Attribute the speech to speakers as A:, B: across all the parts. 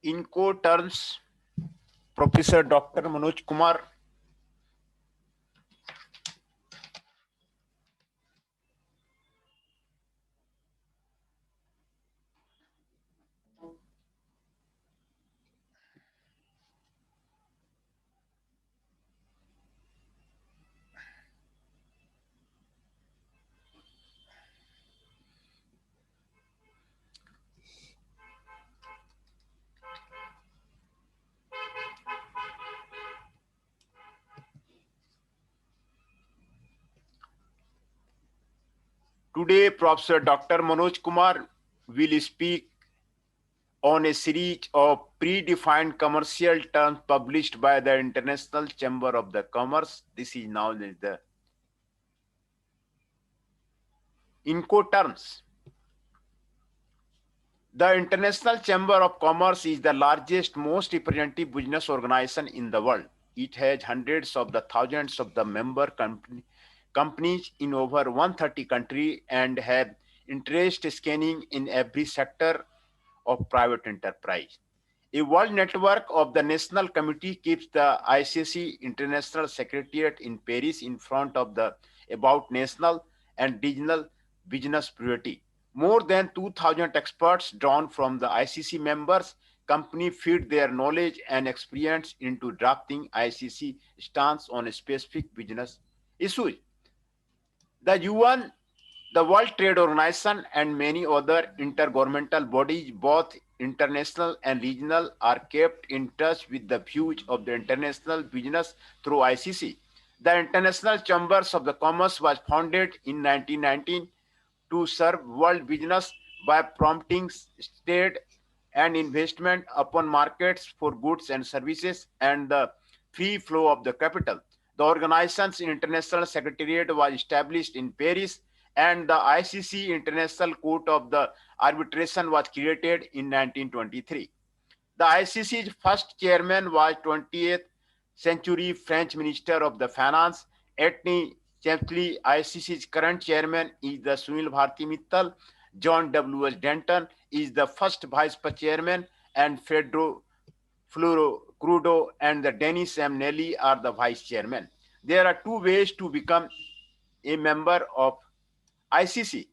A: Incoterms, Professor Dr. Manoj Kumar. Today, Professor Dr. Manoj Kumar will speak on a series of predefined commercial terms published by the International Chamber of the Commerce. This is known as the Incoterms. The International Chamber of Commerce is the largest, most representative business organization in the world. It has hundreds of the thousands of the member companies in over 130 countries and have interest scanning in every sector of private enterprise. A world network of the National Committee keeps the ICC International Secretariat in Paris in front of the about national and regional business priority. More than 2,000 experts drawn from the ICC members company feed their knowledge and experience into drafting ICC stance on a specific business issues. The UN, the World Trade Organization, and many other intergovernmental bodies, both international and regional, are kept in touch with the views of the international business through ICC. The International Chambers of the Commerce was founded in 1919 to serve world business by prompting trade and investment upon markets for goods and services and the free flow of the capital. The organization's international secretariat was established in Paris, and the ICC International Court of the Arbitration was created in 1923. The ICC's first chairman was 20th century French Minister of the Finance, Ethne Chemsley. ICC's current chairman is the Sunil Bharti Mittal. John W.S. Denton is the first vice chairman, and Pedro Floro Crudo and the Dennis M. Nelly are the vice chairman. There are two ways to become a member of ICC: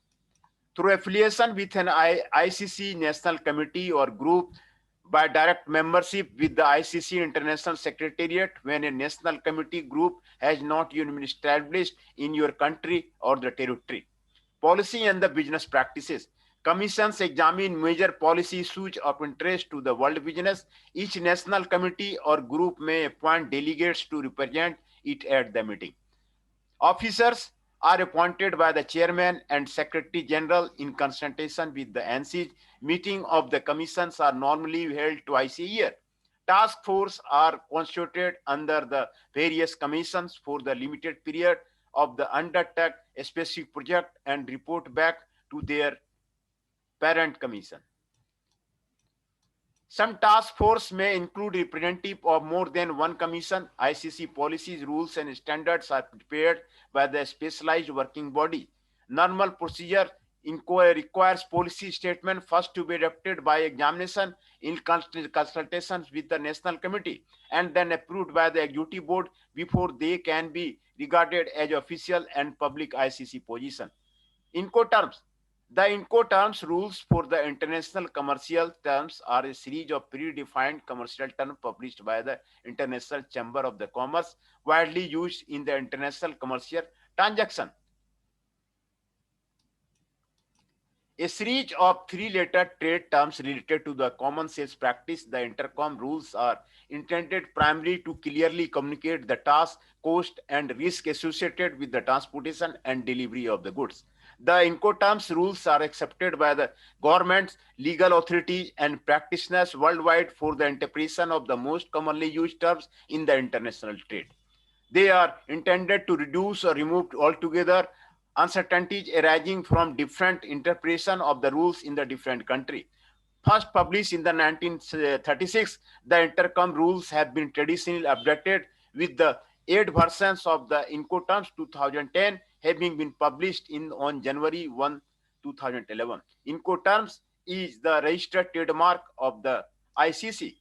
A: through affiliation with an ICC national committee or group, by direct membership with the ICC International Secretariat when a national committee group has not yet been established in your country or the territory. Policy and the business practices. Commissions examine major policy issues of interest to the world business. Each national committee or group may appoint delegates to represent it at the meeting. Officers are appointed by the chairman and secretary general in consultation with the ANSI. Meeting of the commissions are normally held twice a year. Task force are constituted under the various commissions for the limited period of the undertake a specific project and report back to their parent commission. Some task force may include representative of more than one commission. ICC policies, rules, and standards are prepared by the specialized working body. Normal procedure requires policy statement first to be adopted by examination in consultations with the national committee and then approved by the executive board before they can be regarded as official and public ICC position. Incoterms. The Incoterms rules for the international commercial terms are a series of predefined commercial terms published by the International Chamber of the Commerce, widely used in the international commercial transaction. A series of three-letter trade terms related to the common sales practice, the intercom rules, are intended primarily to clearly communicate the task, cost, and risk associated with the transportation and delivery of the goods. The Incoterms rules are accepted by the governments, legal authorities, and practitioners worldwide for the interpretation of the most commonly used terms in the international trade. They are intended to reduce or remove altogether uncertainties arising from different interpretation of the rules in the different country. First published in the 1936, the intercom rules have been traditionally updated with the 8 versions of the Incoterms 2010 having been published on January 1, 2011. Incoterms is the registered trademark of the ICC.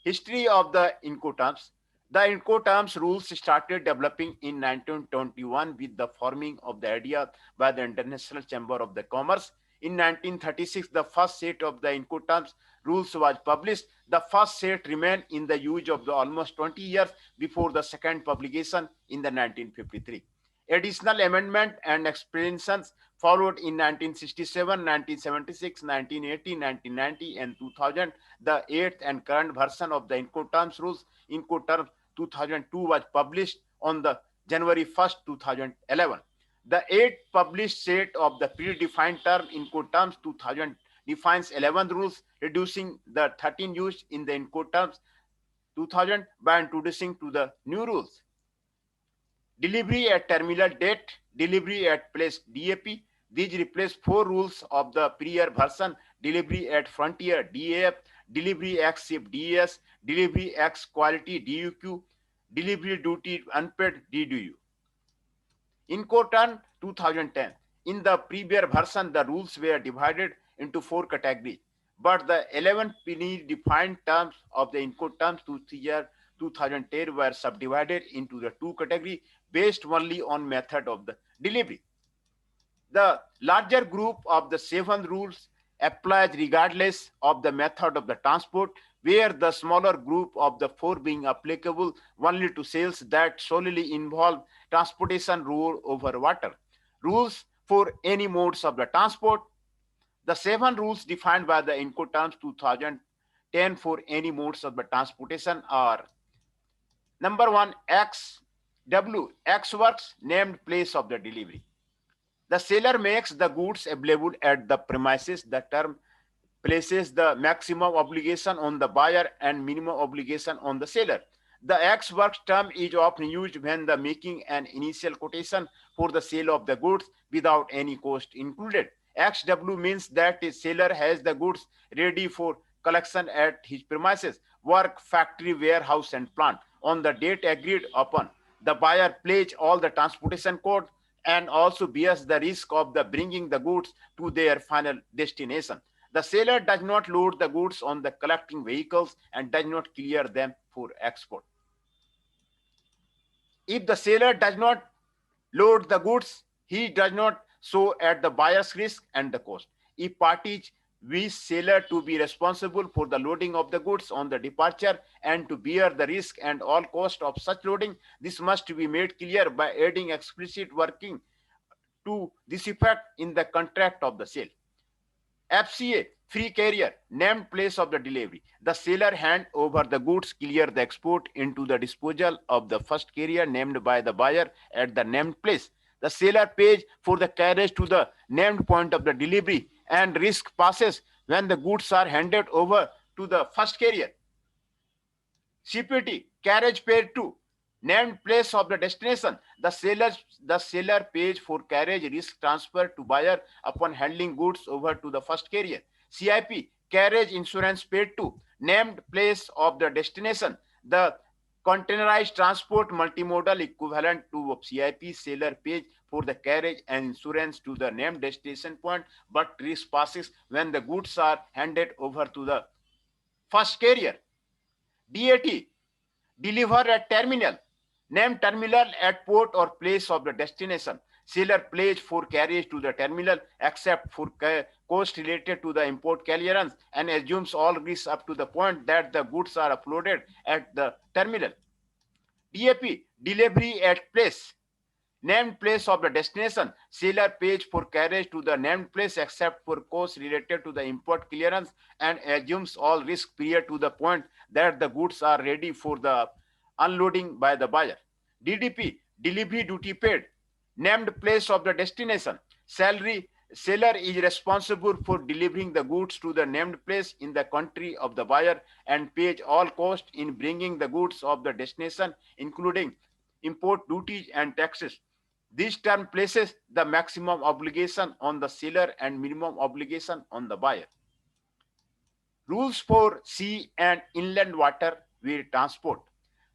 A: History of the Incoterms. The Incoterms rules started developing in 1921 with the forming of the idea by the International Chamber of the Commerce. In 1936, the first set of the Incoterms rules was published. The first set remained in the use of the almost 20 years before the second publication in the 1953. Additional amendment and expansions followed in 1967, 1976, 1980, 1990, and 2000. The eighth and current version of the Incoterms rules, Incoterms 2002, was published on the January 1st, 2011. The eighth published set of the predefined term Incoterms 2000 defines 11 rules, reducing the 13 used in the Incoterms 2000 by introducing to the new rules. Delivery at terminal date, delivery at place DAP. These replace 4 rules of the prior version: delivery at frontier DAF, delivery X ship DAS, delivery X quality DUQ, delivery duty unpaid DDU. Incoterm 2010. In the previous version, the rules were divided into 4 categories, but the 11 defined terms of the Incoterms 2010 were subdivided into the 2 categories based only on method of the delivery. The larger group of the 7 rules applies regardless of the method of the transport, where the smaller group of the 4 being applicable only to sales that solely involve transportation rule over water. Rules for any modes of the transport. The 7 rules defined by the Incoterms 2010 for any modes of the transportation are: number 1, XW, X works, named place of the delivery. The seller makes the goods available at the premises. The term places the maximum obligation on the buyer and minimum obligation on the seller. The X works term is often used when the making an initial quotation for the sale of the goods without any cost included. XW means that the seller has the goods ready for collection at his premises, work, factory, warehouse, and plant on the date agreed upon. The buyer pays all the transportation costs and also bears the risk of the bringing the goods to their final destination. The seller does not load the goods on the collecting vehicles and does not clear them for export. If the seller does not load the goods, he does not show at the buyer's risk and the cost. If parties wish seller to be responsible for the loading of the goods on the departure and to bear the risk and all cost of such loading, this must be made clear by adding explicit working to this effect in the contract of the sale. FCA, free carrier, named place of the delivery. The seller hand over the goods, clear the export into the disposal of the first carrier named by the buyer at the named place. The seller pays for the carriage to the named point of the delivery and risk passes when the goods are handed over to the first carrier. CPT, carriage paid to named place of the destination. The seller pays for carriage risk transfer to buyer upon handling goods over to the first carrier. CIP, carriage insurance paid to named place of the destination. The containerized transport multimodal equivalent to CIP, seller pays for the carriage and insurance to the named destination point, but risk passes when the goods are handed over to the first carrier. DAT, deliver at terminal, named terminal at port or place of the destination. Seller pays for carriage to the terminal except for cost related to the import clearance and assumes all risks up to the point that the goods are uploaded at the terminal. DAP, delivery at place, named place of the destination. Seller pays for carriage to the named place except for costs related to the import clearance and assumes all risk prior to the point that the goods are ready for the unloading by the buyer. DDP, delivery duty paid, named place of the destination. Seller is responsible for delivering the goods to the named place in the country of the buyer and pays all costs in bringing the goods of the destination, including import duties and taxes. This term places the maximum obligation on the seller and minimum obligation on the buyer. Rules for sea and inland waterway transport.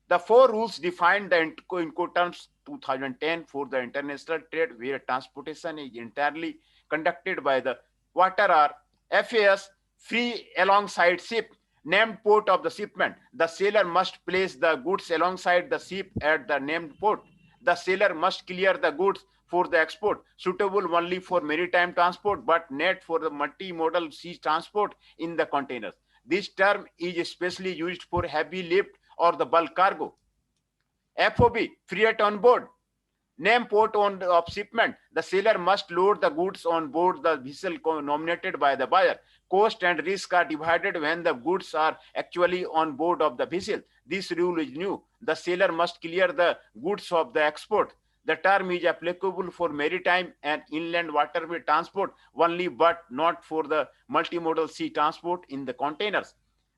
A: The 4 rules define the Incoterms 2010 for the international trade where transportation is entirely conducted by the water are: FAS, free alongside ship, Named port of the shipment. The sailor must place the goods alongside the ship at the named port. The sailor must clear the goods for the export, suitable only for maritime transport, but not for the multimodal sea transport in the containers. This term is especially used for heavy lift or the bulk cargo. FOB, freight on board. Name port of shipment. The seller must load the goods on board the vessel nominated by the buyer. Cost and risk are divided when the goods are actually on board of the vessel. This rule is new. The seller must clear the goods of the export. The term is applicable for maritime and inland waterway transport only, but not for the multimodal sea transport in the containers.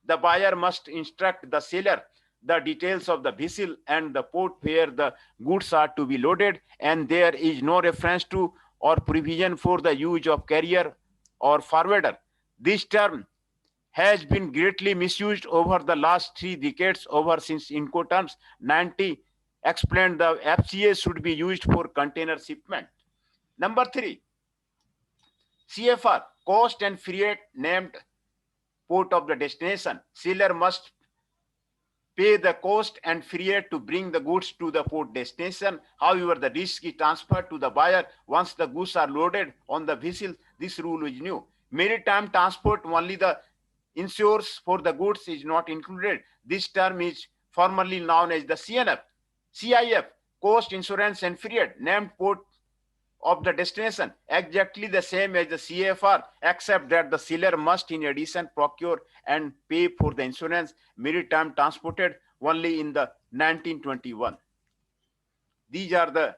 A: The buyer must instruct the seller the details of the vessel and the port where the goods are to be loaded, and there is no reference to or provision for the use of carrier or forwarder. This term has been greatly misused over the last 3 decades. Over since Incoterms 90 explained the FCA should be used for container shipment. Number 3, CFR, cost and freight named port of the destination. Seller must pay the cost and freight to bring the goods to the port destination. However, the risk is transferred to the buyer once the goods are loaded on the vessel. This rule is new. Maritime transport, only the insurance for the goods is not included. This term is formerly known as the CNF. CIF, cost, insurance, and freight, named port of the destination, exactly the same as the CFR, except that the seller must in addition procure and pay for the insurance. Maritime transported only in the 1921. These are the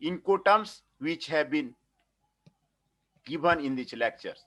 A: Incoterms which have been given in these lectures.